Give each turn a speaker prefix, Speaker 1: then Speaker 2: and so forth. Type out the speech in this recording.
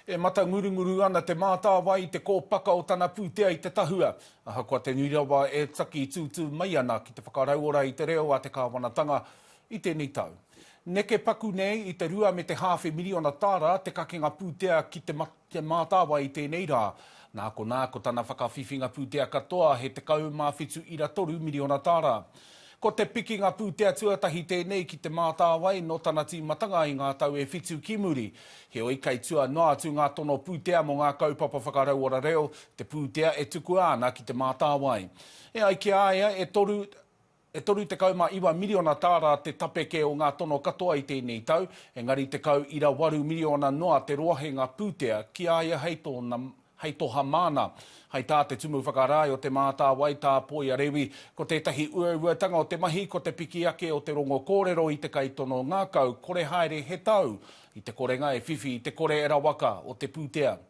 Speaker 1: E mata ngurunguru ana te Mātāwai te kōpaka o tana pūtea i te tahua. Aha kua te nirawa e taki tūtū mai ana ki te whakarauora i te reo a te kāwanatanga i tēnei tau. Neke paku nei i te rua me te hawhi miliona tāra te kakenga pūtea ki te Mātāwai i tēnei rā. Nāko tana whakawhiwhinga pūtea katoa he te kaumāwhitu ira toru miliona tāra. Ko te pikinga pūtea tuatahi tēnei ki te Mātāwai no tana tīmatanga i ngā tau e whitu ki muri. He oi kei tua noa atu ngā tono pūtea mo ngā kaupapa whakarauora reo, te pūtea e tuku ana ki te Mātāwai. E ai ki aia e toru te kauma 1 miliona tāra te tapeke o ngā tono katoa i tēnei tau, engari te kau ira 8 miliona noa te roahenga pūtea ki aia hei toha mana. Hei tā te tumu whakarai o te Mātāwai tā poi a rewi, ko tētahi uauatanga o te mahi, ko te piki ake o te rongo kōrero i te kaitono ngākau, kore haere he tau, i te korenga e whiwhi, i te kore e rawaka o te pūtea.